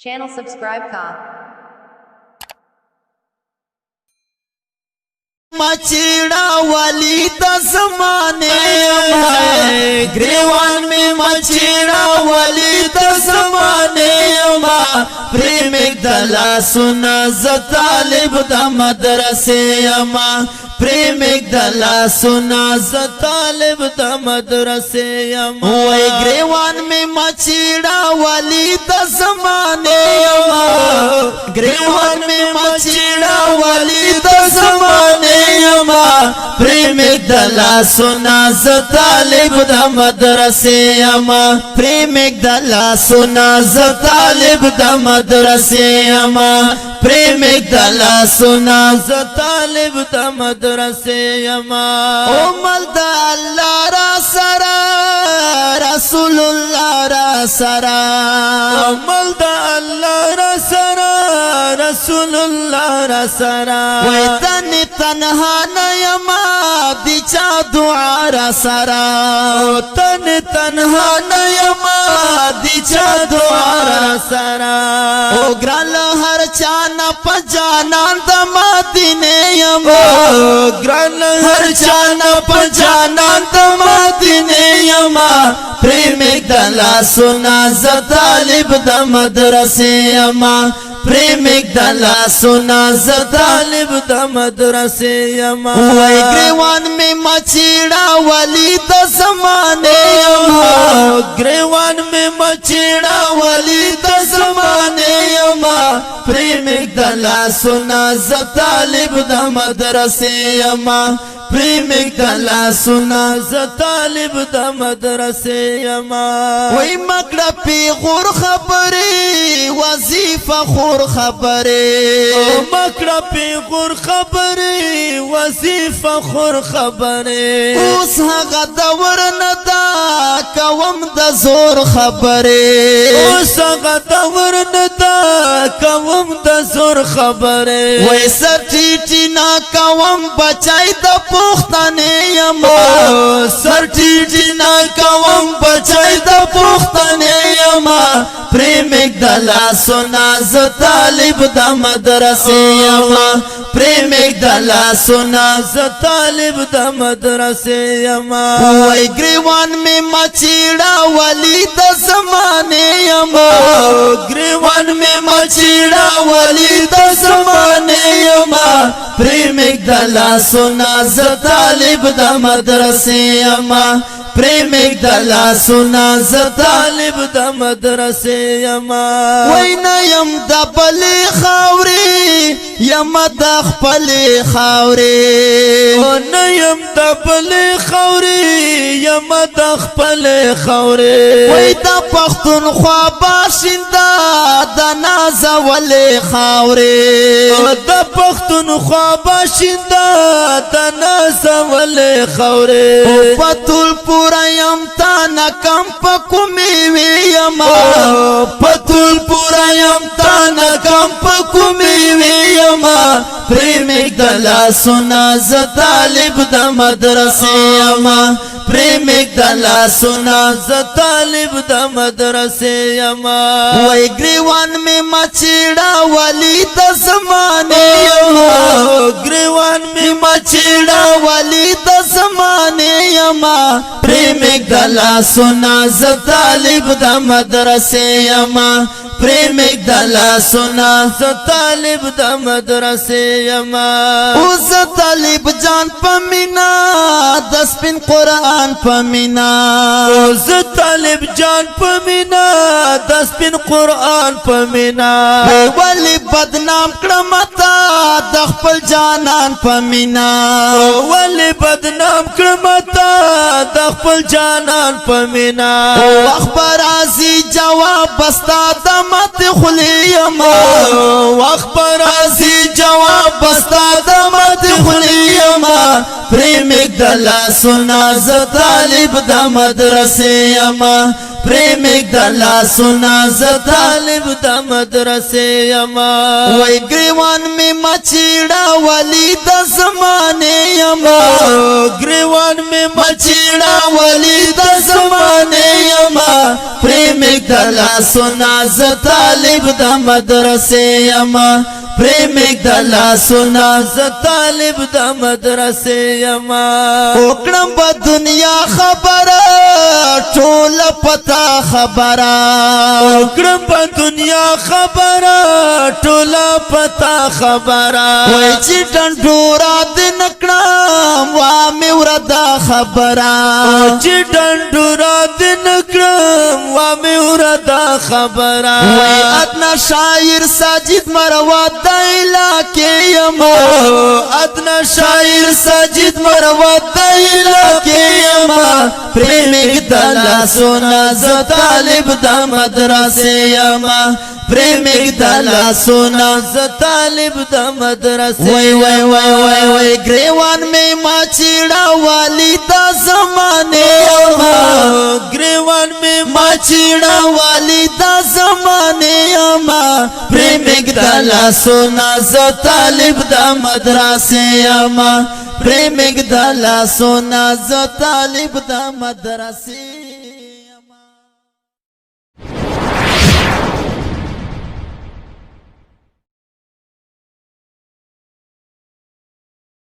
Channel subscribe ka. मचीड़ा वाली तस्माने ग्रेवान में मचीड़ा वाली तस्माने प्रेम दला सुना ज़तालिब दा मदरसे अमा प्रेम दला सुना ज़तालिब दा मदरसे अमा ओए ग्रेवान में मचीड़ा वाली तस्माने ग्रेवान में मचीड़ा वाली तस्माने प्रेम दला सुना ज़तालिब दा मदरसे अमा प्रेम दला सुना ज़तालिब दा मदरसे अमा प्रेम दला सुना ज़तालिब दा मदरसे अमा ओ मल्दा अल्लाह रा सरा रसूलुल्लाह रा सरा ओ मल्दा अल्लाह रा सरा रसूलुल्लाह रा सरा वे तने तन्हा नयमा दिचा दुआ रा सरा तन तन्हा नयमा दिचा दुआ रा सरा ओ ग्रल हर चाना पजाना दमा दिने यमा ग्रल हर चाना पजाना दमा दिने यमा प्रेम दला सुना ज़तालिब दा मदरसे अमा प्रेम दला सुना ज़तालिब दा मदरसे अमा ग्रेवान में मचीड़ा वाली तस्माने अमा ग्रेवान में मचीड़ा वाली तस्माने अमा प्रेम दला सुना ज़तालिब दा मदरसे अमा प्रेम दला सुना ज़तालिब दा मदरसे अमा वही मकड़ा पे गुर खबरे वजीफा खुर खबरे मकड़ा पे गुर खबरे वजीफा खुर खबरे उस हगा दवर नदा कवम द जोर खबरे उस हगा दवर नदा कवम द जोर खबरे वैसा टीटी ना कवम बचाई द पुख्तने यमा सर टीटी ना कवम बचाई द पुख्तने यमा प्रेम दला सुना ज़तालिब दा मदरसे अमा प्रेम दला सुना ज़तालिब दा मदरसे अमा ओए ग्रेवान में मचीड़ा वाली तस्माने अमा ग्रेवान में मचीड़ा वाली तस्माने अमा प्रेम दला सुना ज़तालिब दा मदरसे अमा प्रेम दला सुना ज़तालिब दा मदरसे अमा वही नयम दबले खावरे यम दखपले खावरे ओ नयम दबले खावरे यम दखपले खावरे वही दा पख्तूनख्वा बाशिंदा दना ज़वले खावरे ओ दा पख्तूनख्वा बाशिंदा दना ज़वले खावरे पतुल पूरा यम ताना कम पकुमी यमा पतुल पूरा यम ताना कम पकुमी यमा प्रेम दला सुना ज़तालिब दा मदरसे अमा प्रेम दला सुना ज़तालिब दा मदरसे अमा वही ग्रेवान में मचीड़ा वाली तस्माने अमा ग्रेवान में मचीड़ा वाली तस्माने अमा प्रेम दला सुना ज़तालिब दा मदरसे अमा प्रेम दला सुना ज़तालिब दा मदरसे अमा उस ज़तालिब जान पमीना दसपिन कुरान पमीना उस ज़तालिब जान पमीना दसपिन कुरान पमीना वली बदनाम क्रमता दखपल जानन पमीना वली बदनाम क्रमता दखपल जानन पमीना अखबर आजी जवाब बस्ता दमत खुलियमा अखबर आजी जवाब बस्ता दमत खुलियमा प्रेम दला सुना ज़तालिब दा मदरसे अमा प्रेम दला सुना ज़तालिब दा मदरसे अमा وای گریوان می مچیڑا ولی د زمانه یما گریوان می مچیڑا ولی د زمانه یما پریم دلا سنا ز طالب د مدرسه یما پریم دلا سنا ز طالب د مدرسه یما وکړم په دنیا خبره ټول پتا خبره وکړم په دنیا خبره ټول پتا خبره وای چې ډنډورا د نکړم وا مې وردا خبره چې ډنډورا د نکړم وا مې وردا خبره وای ادنا شاعر ساجد مروا دایلا کې یما ادنا شاعر ساجد مروا دایلا کې یما پریم دلا سونا ز طالب د مدرسه یما پریم دلا سونا ز طالب د مدرسه وای وای وای وای وای گریوان می ما چیڑا والی د زمانه یما گریوان می ما چیڑا والی د زمانه یما پریم دلا سونا ز طالب د مدرسه یما پریم دلا سونا ز طالب د مدرسه